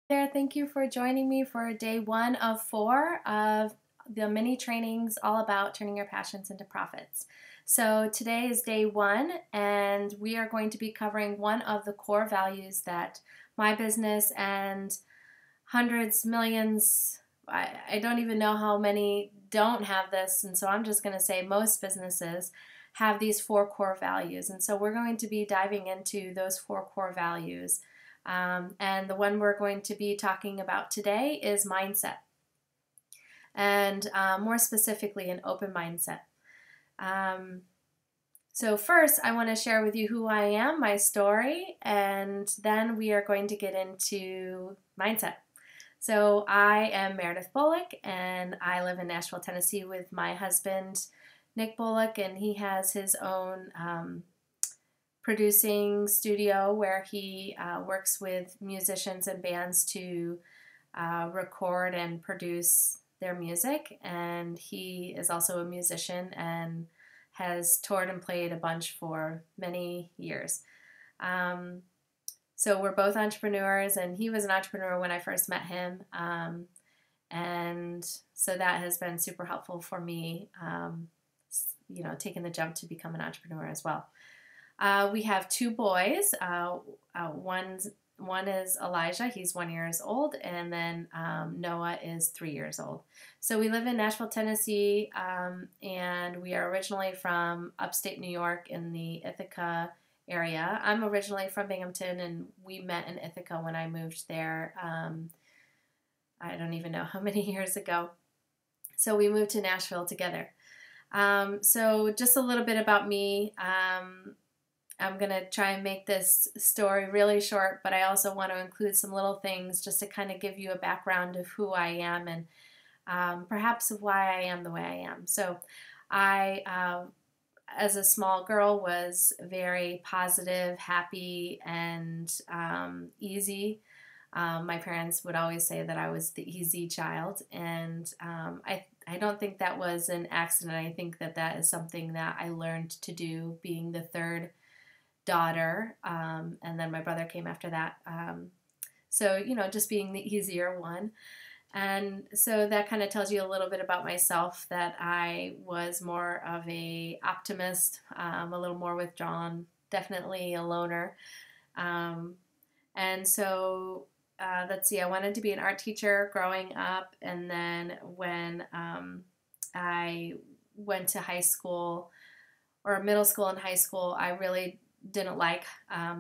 There, thank you for joining me for day one of 4 of the mini trainings all about turning your passions into profits. So today is day one, and we are going to be covering one of the core values that my business and hundreds, millions, I don't even know how many don't have this, and so I'm just going to say most businesses have these 4 core values. And so we're going to be diving into those 4 core values. And the one we're going to be talking about today is mindset, and more specifically, an open mindset. So first, I want to share with you who I am, my story, and then we are going to get into mindset. So I am Meredith Bullock, and I live in Nashville, Tennessee with my husband, Nick Bullock, and he has his own producing studio where he works with musicians and bands to record and produce their music. And he is also a musician and has toured and played a bunch for many years. So we're both entrepreneurs, and he was an entrepreneur when I first met him. And so that has been super helpful for me, taking the jump to become an entrepreneur as well. We have 2 boys. One is Elijah. He's 1 year old, and then Noah is 3 years old. So we live in Nashville, Tennessee, and we are originally from upstate New York in the Ithaca area. I'm originally from Binghamton, and we met in Ithaca when I moved there. I don't even know how many years ago. So we moved to Nashville together. So just a little bit about me. I'm going to try and make this story really short, but I also want to include some little things just to kind of give you a background of who I am and perhaps of why I am the way I am. So I, as a small girl, was very positive, happy, and easy. My parents would always say that I was the easy child, and I don't think that was an accident. I think that that is something that I learned to do, being the third daughter, and then my brother came after that. So, just being the easier one. And so that kind of tells you a little bit about myself, that I was more of a optimist, a little more withdrawn, definitely a loner. And so, let's see, I wanted to be an art teacher growing up. And then when I went to high school, or middle school and high school, I really didn't like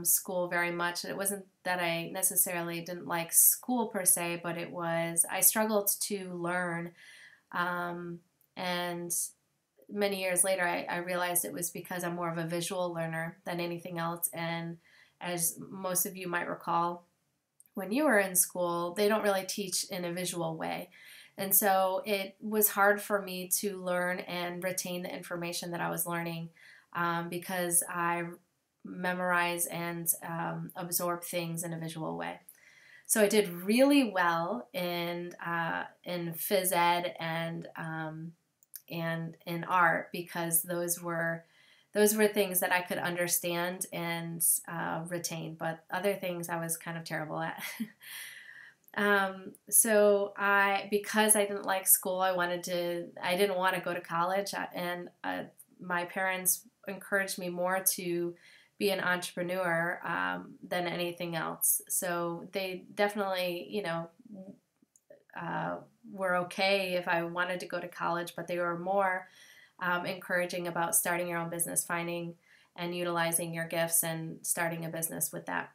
school very much. And it wasn't that I necessarily didn't like school per se, but it was, I struggled to learn. And many years later, I realized it was because I'm more of a visual learner than anything else. And as most of you might recall, when you were in school, they don't really teach in a visual way. And so it was hard for me to learn and retain the information that I was learning, because I memorize and absorb things in a visual way. So I did really well in phys ed and in art, because those were things that I could understand and retain. But other things I was kind of terrible at. So because I didn't like school, I didn't want to go to college, and my parents encouraged me more to be an entrepreneur than anything else. So they definitely, were okay if I wanted to go to college, but they were more encouraging about starting your own business, finding and utilizing your gifts and starting a business with that.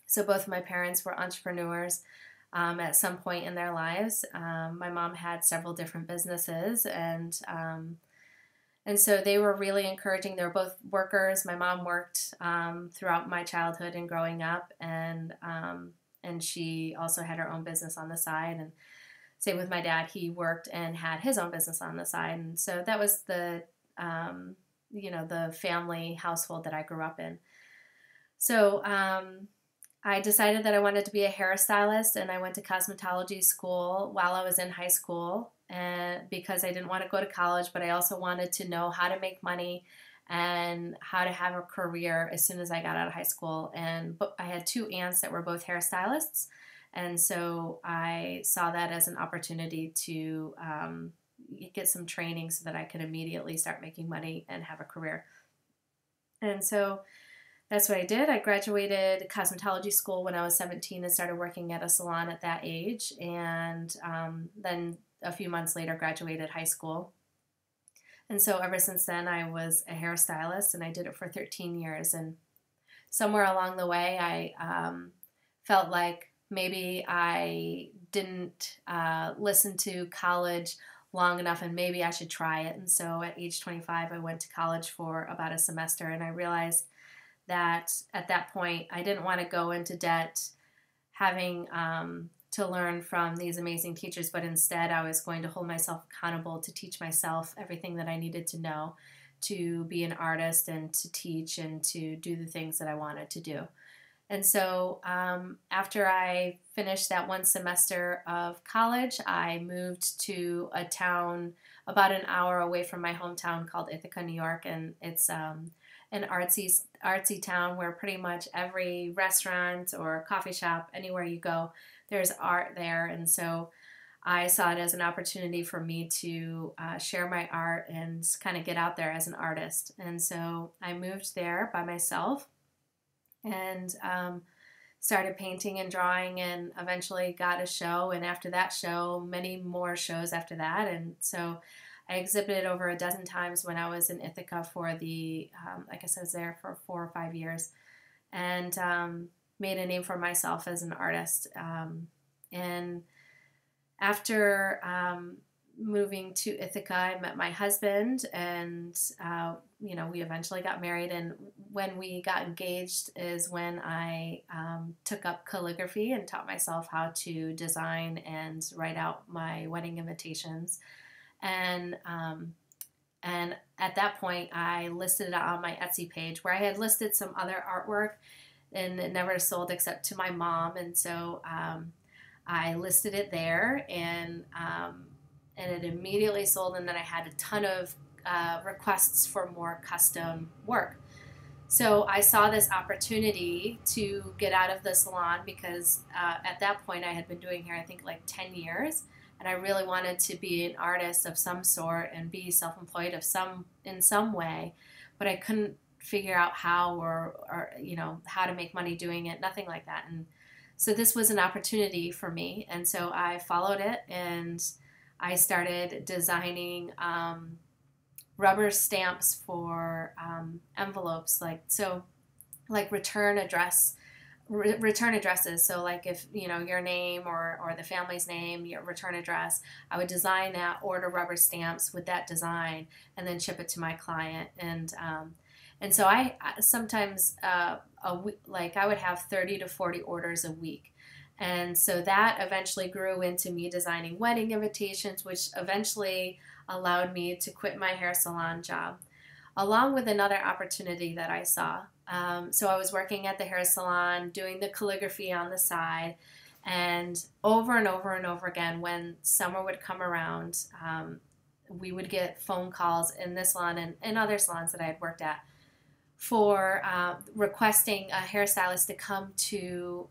So both of my parents were entrepreneurs at some point in their lives. My mom had several different businesses, and so they were really encouraging. They were both workers. My mom worked throughout my childhood and growing up, and she also had her own business on the side. And same with my dad. He worked and had his own business on the side. And so that was the family household that I grew up in. So I decided that I wanted to be a hairstylist, and I went to cosmetology school while I was in high school, and because I didn't want to go to college, but I also wanted to know how to make money and how to have a career as soon as I got out of high school. And I had 2 aunts that were both hairstylists, And so I saw that as an opportunity to get some training so that I could immediately start making money and have a career. And so that's what I did. I graduated cosmetology school when I was 17 and started working at a salon at that age. And then a few months later, graduated high school. And so ever since then, I was a hairstylist, and I did it for 13 years. And somewhere along the way, I felt like maybe I didn't listen to college long enough, and maybe I should try it. And so at age 25, I went to college for about a semester, and I realized that at that point, I didn't want to go into debt having to learn from these amazing teachers, but instead I was going to hold myself accountable to teach myself everything that I needed to know to be an artist and to teach and to do the things that I wanted to do. And so after I finished that one semester of college, I moved to a town about an hour away from my hometown called Ithaca, New York, and it's an artsy town where pretty much every restaurant or coffee shop, anywhere you go, there's art there. And so I saw it as an opportunity for me to share my art and kind of get out there as an artist. And so I moved there by myself and started painting and drawing, and eventually got a show. And after that show, many more shows after that. And so I exhibited over a dozen times when I was in Ithaca for I guess I was there for 4 or 5 years, and made a name for myself as an artist. And after moving to Ithaca, I met my husband, and we eventually got married. And when we got engaged is when I took up calligraphy and taught myself how to design and write out my wedding invitations. And at that point, I listed it on my Etsy page, where I had listed some other artwork, and it never sold except to my mom. And so I listed it there, and it immediately sold. And then I had a ton of requests for more custom work. So I saw this opportunity to get out of the salon, because at that point I had been doing hair, I think, like 10 years. And I really wanted to be an artist of some sort and be self-employed in some way, but I couldn't figure out how or how to make money doing it, nothing like that. And so this was an opportunity for me, and so I followed it, and I started designing rubber stamps for envelopes, like return addresses. So like if your name or the family's name, your return address, I would design that, order rubber stamps with that design, and then ship it to my client. And so I sometimes I would have 30 to 40 orders a week. And so that eventually grew into me designing wedding invitations, which eventually allowed me to quit my hair salon job, along with another opportunity that I saw. So I was working at the hair salon, doing the calligraphy on the side, and over and over and over again, when summer would come around, we would get phone calls in this salon and other salons that I had worked at for requesting a hairstylist to come to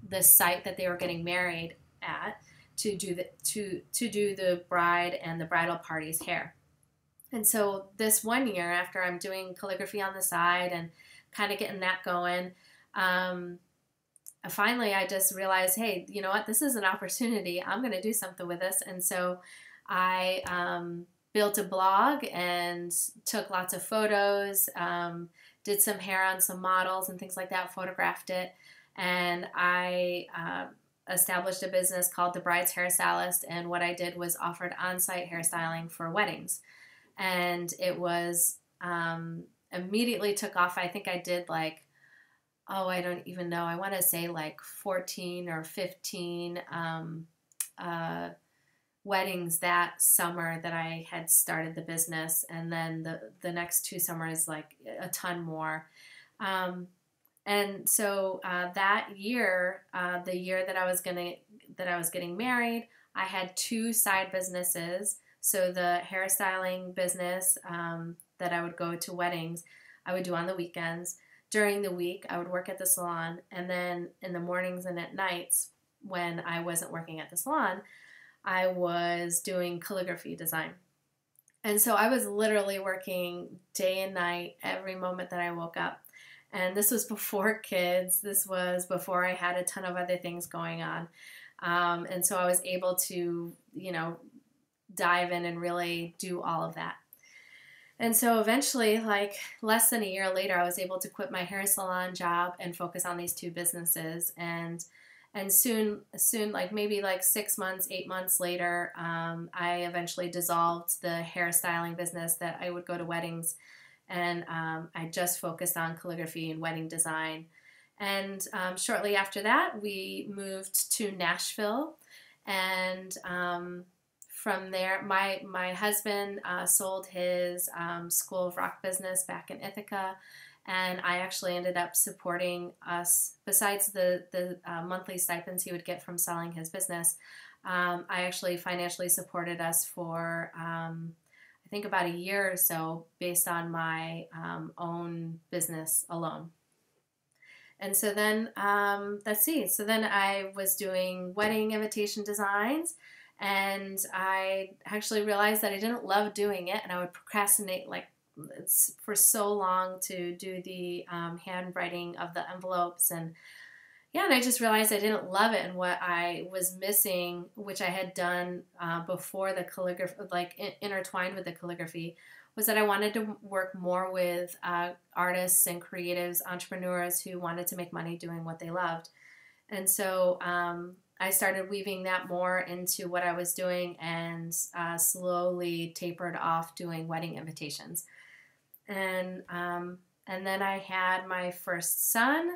the site that they were getting married at to do the bride and the bridal party's hair. And so this one year, after I'm doing calligraphy on the side and kind of getting that going, finally I just realized, hey, you know what? This is an opportunity. I'm going to do something with this. And so I built a blog and took lots of photos, did some hair on some models and things like that, photographed it. And I established a business called The Bride's Hairstylist. And what I did was offered on-site hairstyling for weddings. And it was immediately took off. I think I did I don't even know. I want to say like 14 or 15 weddings that summer that I had started the business. And then the next 2 summers, like a ton more. And so that year, the year that I was getting married, I had 2 side businesses. So the hairstyling business that I would go to weddings, I would do on the weekends. During the week, I would work at the salon, and then in the mornings and at nights, when I wasn't working at the salon, I was doing calligraphy design. And so I was literally working day and night every moment that I woke up. And this was before kids. This was before I had a ton of other things going on. And so I was able to, dive in and really do all of that. And so eventually, like less than a year later, I was able to quit my hair salon job and focus on these two businesses. And soon, like maybe like 6 months, 8 months later, I eventually dissolved the hairstyling business that I would go to weddings, and I just focused on calligraphy and wedding design. And shortly after that, we moved to Nashville, and from there, my husband sold his School of Rock business back in Ithaca, and I actually ended up supporting us. Besides the monthly stipends he would get from selling his business, I actually financially supported us for I think about a year or so based on my own business alone. And so then, let's see, so then I was doing wedding invitation designs, and I actually realized that I didn't love doing it, and I would procrastinate like for so long to do the handwriting of the envelopes. And I just realized I didn't love it, and what I was missing, which I had done before the calligraphy, like intertwined with the calligraphy, was that I wanted to work more with artists and creatives, entrepreneurs who wanted to make money doing what they loved. And so I started weaving that more into what I was doing, and slowly tapered off doing wedding invitations. And then I had my first son.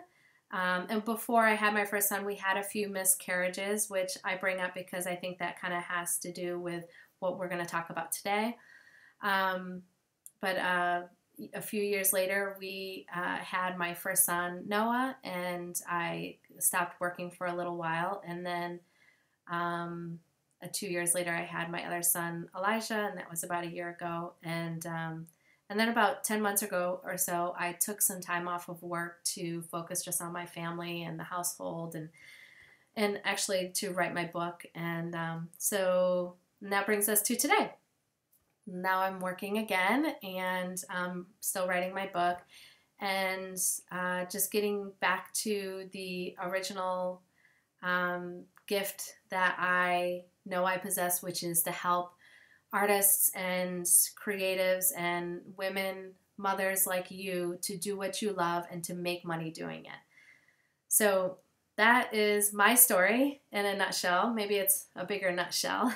And before I had my first son, we had a few miscarriages, which I bring up because I think that kind of has to do with what we're going to talk about today. But a few years later, we had my first son, Noah, and I stopped working for a little while. And then 2 years later, I had my other son, Elijah, and that was about a year ago. And then about 10 months ago or so, I took some time off of work to focus just on my family and the household, and actually to write my book. And so that brings us to today. Now I'm working again, and still writing my book, and just getting back to the original gift that I know I possess, which is to help artists and creatives and women, mothers like you, to do what you love and to make money doing it. So that is my story in a nutshell. Maybe it's a bigger nutshell.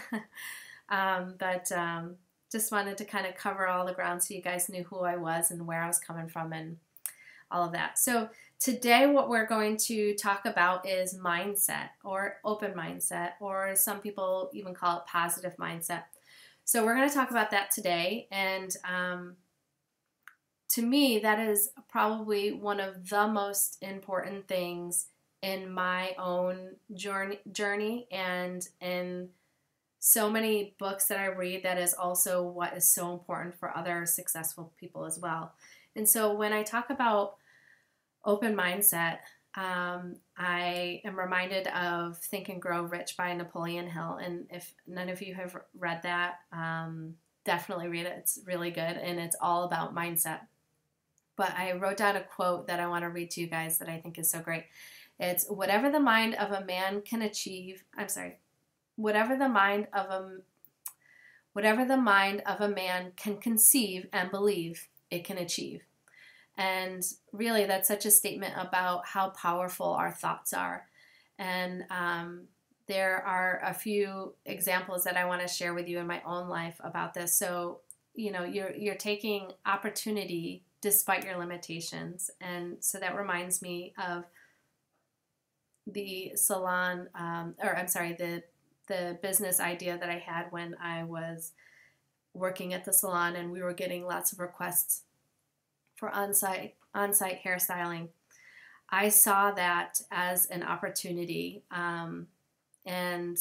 but just wanted to kind of cover all the ground so you guys knew who I was and where I was coming from and all of that. So today what we're going to talk about is mindset, or open mindset, or some people even call it positive mindset. So we're going to talk about that today. And to me, that is probably one of the most important things in my own journey, and in so many books that I read. That is also what is so important for other successful people as well. And so when I talk about open mindset, I am reminded of Think and Grow Rich by Napoleon Hill. And if none of you have read that, definitely read it. It's really good, and it's all about mindset. But I wrote down a quote that I want to read to you guys that I think is so great. It's, whatever the mind of a man can achieve, whatever the mind of a man can conceive and believe, it can achieve. And really, that's such a statement about how powerful our thoughts are. And there are a few examples that I want to share with you in my own life about this. So, you're taking opportunity despite your limitations. And so that reminds me of the salon, the business idea that I had when I was working at the salon, and we were getting lots of requests for on-site hairstyling. I saw that as an opportunity, and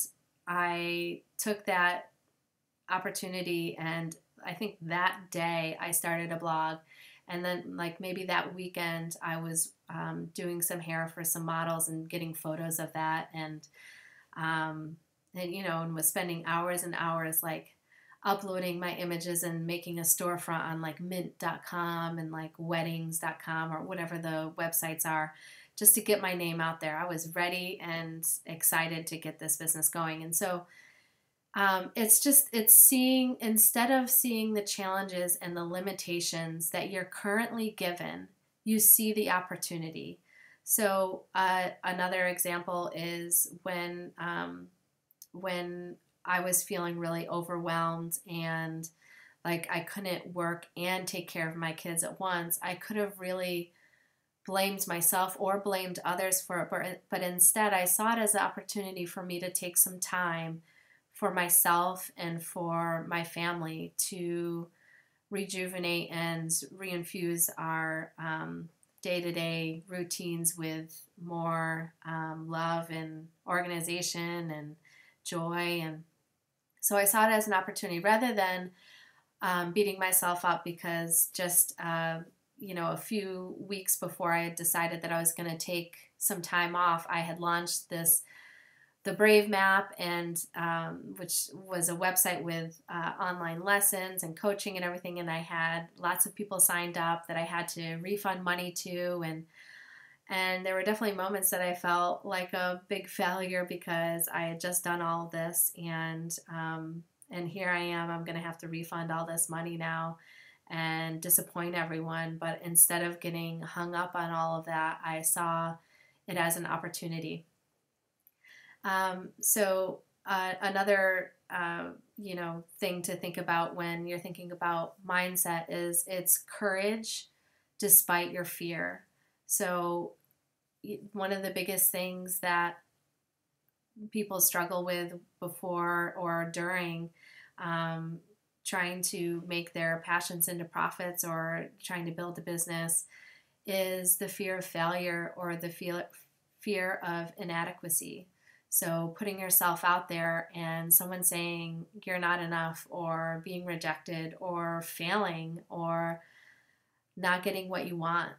I took that opportunity, and I think that day I started a blog. And then, like, maybe that weekend I was doing some hair for some models and getting photos of that. And and and was spending hours and hours like uploading my images and making a storefront on like mint.com and like weddings.com or whatever the websites are, just to get my name out there. I was ready and excited to get this business going. And so it's seeing, instead of seeing the challenges and the limitations that you're currently given, you see the opportunity. So another example is when I was feeling really overwhelmed and like I couldn't work and take care of my kids at once, I could have really blamed myself or blamed others for it, but instead I saw it as an opportunity for me to take some time for myself and for my family to rejuvenate and reinfuse our day-to-day routines with more love and organization and joy. And so I saw it as an opportunity rather than beating myself up because just a few weeks before I had decided that I was going to take some time off, I had launched the Brave Map, and which was a website with online lessons and coaching and everything. And I had lots of people signed up that I had to refund money to, and there were definitely moments that I felt like a big failure because I had just done all of this, and here I am. I'm going to have to refund all this money now and disappoint everyone. But instead of getting hung up on all of that, I saw it as an opportunity. Another thing to think about when you're thinking about mindset is it's courage despite your fear. So one of the biggest things that people struggle with before or during trying to make their passions into profits or trying to build a business is the fear of failure or the fear of inadequacy. So putting yourself out there and someone saying you're not enough or being rejected or failing or not getting what you want.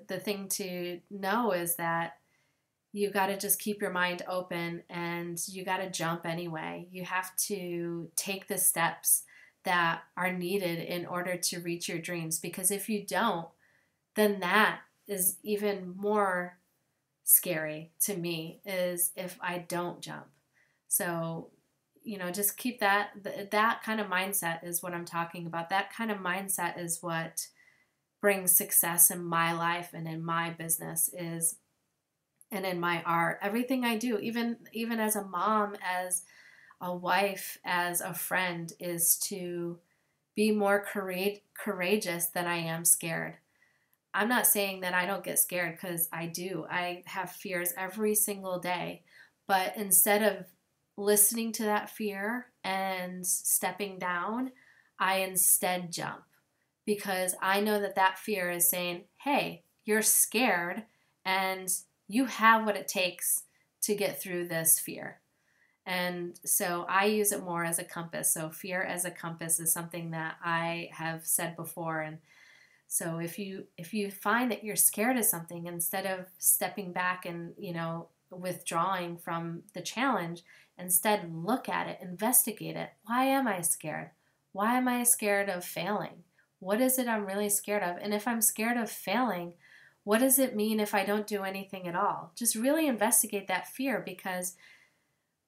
The thing to know is that you got to just keep your mind open and you got to jump anyway. You have to take the steps that are needed in order to reach your dreams, because if you don't, then that is even more scary to me, is if I don't jump. So, just keep that kind of mindset is what I'm talking about. That kind of mindset is what brings success in my life and in my business and in my art. Everything I do, even as a mom, as a wife, as a friend, is to be more courageous than I am scared. I'm not saying that I don't get scared, because I do. I have fears every single day. But instead of listening to that fear and stepping down, I instead jump, because I know that fear is saying, hey, you're scared and you have what it takes to get through this fear. And so I use it more as a compass. So fear as a compass is something that I have said before. And so if you find that you're scared of something, instead of stepping back and, withdrawing from the challenge, instead look at it, investigate it. Why am I scared? Why am I scared of failing? What is it I'm really scared of? And if I'm scared of failing, what does it mean if I don't do anything at all? Just really investigate that fear, because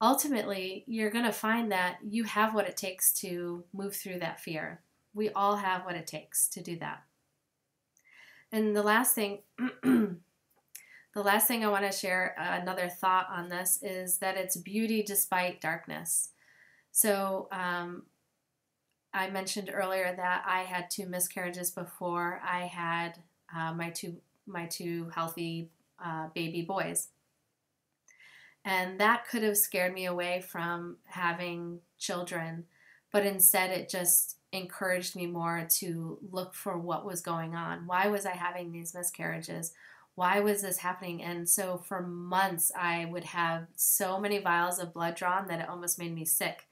ultimately you're going to find that you have what it takes to move through that fear. We all have what it takes to do that. And the last thing I want to share, another thought on this, is that it's beauty despite darkness. So I mentioned earlier that I had 2 miscarriages before I had my two healthy baby boys. And that could have scared me away from having children, but instead it just encouraged me more to look for what was going on. Why was I having these miscarriages? Why was this happening? And so for months I would have so many vials of blood drawn that it almost made me sick.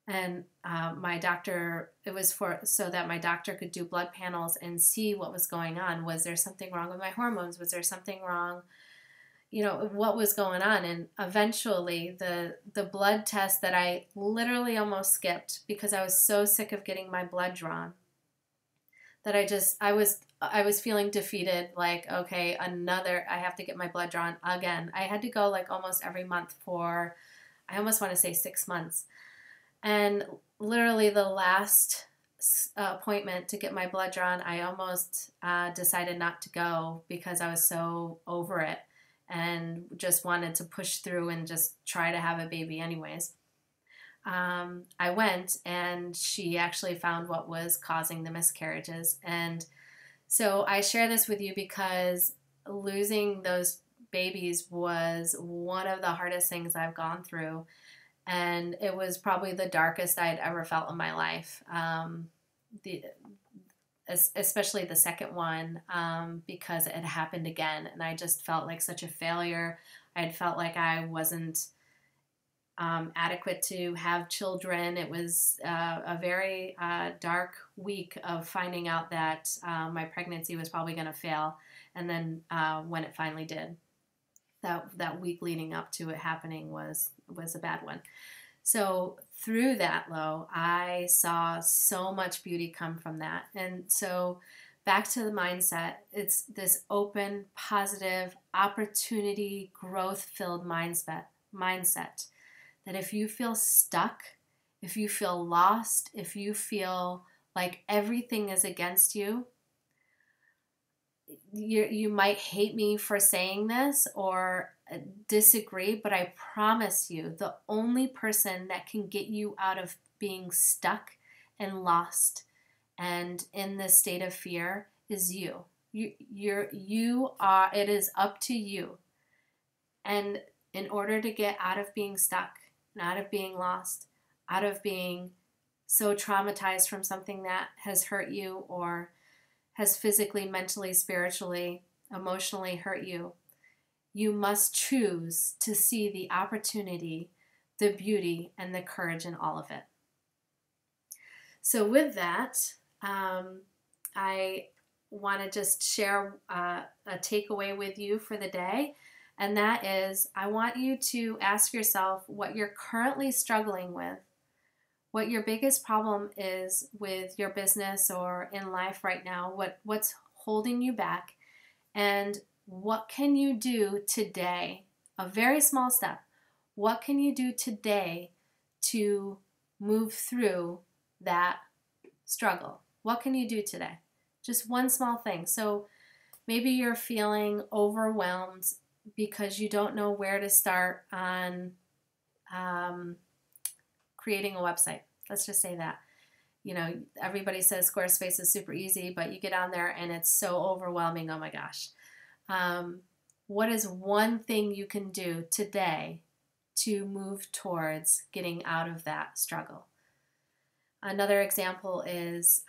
And my doctor, it was so that my doctor could do blood panels and see what was going on. Was there something wrong with my hormones? Was there something wrong, what was going on. And eventually the blood test that I literally almost skipped because I was so sick of getting my blood drawn that I was feeling defeated, like, okay, I have to get my blood drawn again. I had to go like almost every month for, I almost want to say 6 months. And literally the last appointment to get my blood drawn, I almost decided not to go because I was so over it and just wanted to push through and just try to have a baby anyways. I went, and she actually found what was causing the miscarriages. And so I share this with you because losing those babies was one of the hardest things I've gone through. And it was probably the darkest I'd ever felt in my life, especially the second one, because it had happened again. And I just felt like such a failure. I had felt like I wasn't adequate to have children. It was a very dark week of finding out that my pregnancy was probably going to fail. And then when it finally did, that week leading up to it happening was a bad one. So through that low, I saw so much beauty come from that. And so back to the mindset, it's this open, positive, opportunity, growth-filled mindset that if you feel stuck, if you feel lost, if you feel like everything is against you, you might hate me for saying this or disagree, but I promise you, the only person that can get you out of being stuck and lost and in this state of fear is you. You are. It is up to you. And in order to get out of being stuck, out of being lost, out of being so traumatized from something that has hurt you or has physically, mentally, spiritually, emotionally hurt you, you must choose to see the opportunity, the beauty, and the courage in all of it. So with that, I want to just share a takeaway with you for the day. And that is, I want you to ask yourself what you're currently struggling with, what your biggest problem is with your business or in life right now, what's holding you back, and what can you do today, a very small step, what can you do today to move through that struggle? What can you do today? Just one small thing. So maybe you're feeling overwhelmed because you don't know where to start on creating a website. Let's just say that. Everybody says Squarespace is super easy, but you get on there and it's so overwhelming. Oh my gosh. What is one thing you can do today to move towards getting out of that struggle? Another example is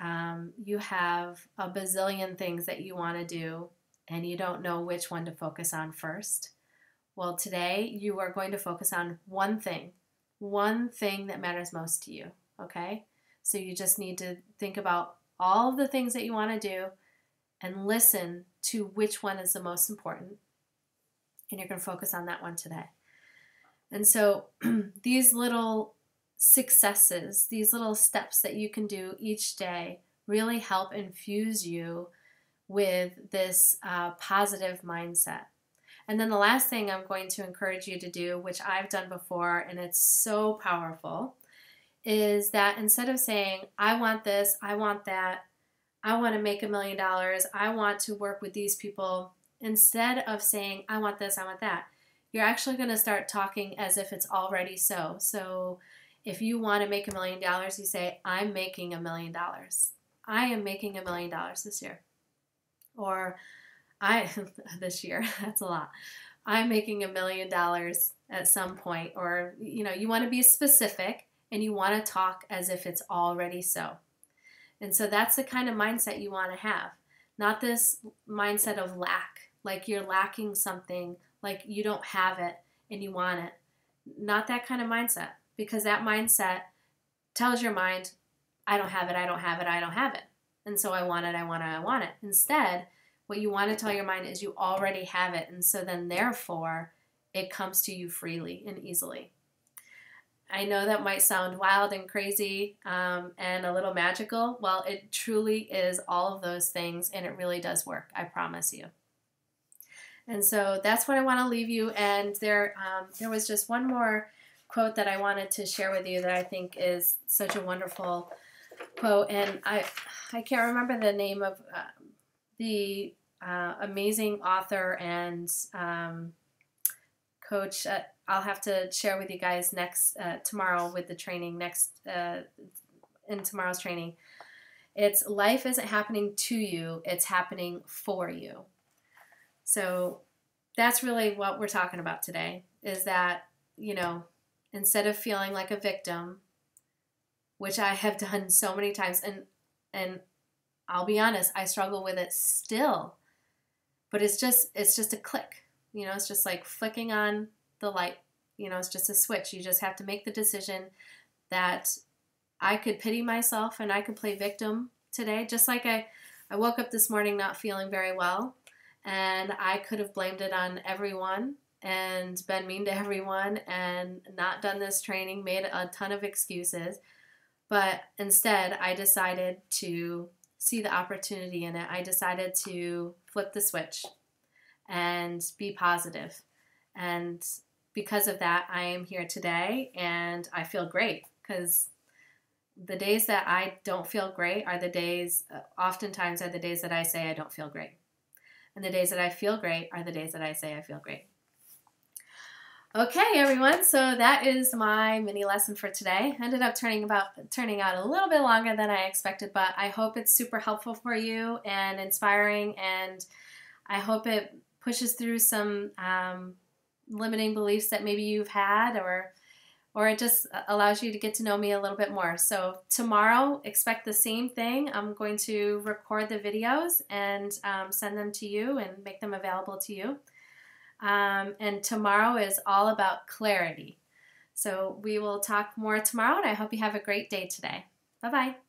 you have a bazillion things that you want to do and you don't know which one to focus on first. Well, today you are going to focus on one thing that matters most to you, okay? So you just need to think about all of the things that you want to do and listen to which one is the most important, and you're going to focus on that one today. And so these little successes, these little steps that you can do each day really help infuse you with this positive mindset. And then the last thing I'm going to encourage you to do, which I've done before, and it's so powerful, is that instead of saying, I want this, I want that, I want to make $1 million, I want to work with these people, instead of saying, I want this, I want that, you're actually going to start talking as if it's already so. So if you want to make $1 million, you say, I'm making $1 million. I am making $1 million this year. Or this year, that's a lot. I'm making $1 million at some point. Or, you want to be specific and you want to talk as if it's already so. And so that's the kind of mindset you want to have. Not this mindset of lack, like you're lacking something, like you don't have it and you want it. Not that kind of mindset, because that mindset tells your mind, I don't have it, I don't have it, I don't have it. And so I want it, I want it, I want it. Instead, what you want to tell your mind is you already have it. And so then therefore it comes to you freely and easily. I know that might sound wild and crazy and a little magical. Well, it truly is all of those things, and it really does work. I promise you. And so that's what I want to leave you. And there was just one more quote that I wanted to share with you that I think is such a wonderful quote. And I can't remember the name of the amazing author and coach. I'll have to share with you guys tomorrow with the training in tomorrow's training. It's life isn't happening to you, it's happening for you. So that's really what we're talking about today, is that, instead of feeling like a victim, which I have done so many times, and I'll be honest, I struggle with it still, but it's just a click. It's just like flicking on the light. It's just a switch. You just have to make the decision that I could pity myself and I could play victim today. Just like I woke up this morning not feeling very well, and I could have blamed it on everyone and been mean to everyone and not done this training, made a ton of excuses. But instead, I decided to see the opportunity in it. I decided to flip the switch and be positive. And because of that, I am here today, and I feel great, because the days that I don't feel great are the days, oftentimes are the days that I say I don't feel great. And the days that I feel great are the days that I say I feel great. Okay, everyone, so that is my mini lesson for today. Ended up turning out a little bit longer than I expected, but I hope it's super helpful for you and inspiring, and I hope it pushes through some limiting beliefs that maybe you've had, or it just allows you to get to know me a little bit more. So tomorrow, expect the same thing. I'm going to record the videos and send them to you and make them available to you. And tomorrow is all about clarity. So we will talk more tomorrow, and I hope you have a great day today. Bye-bye.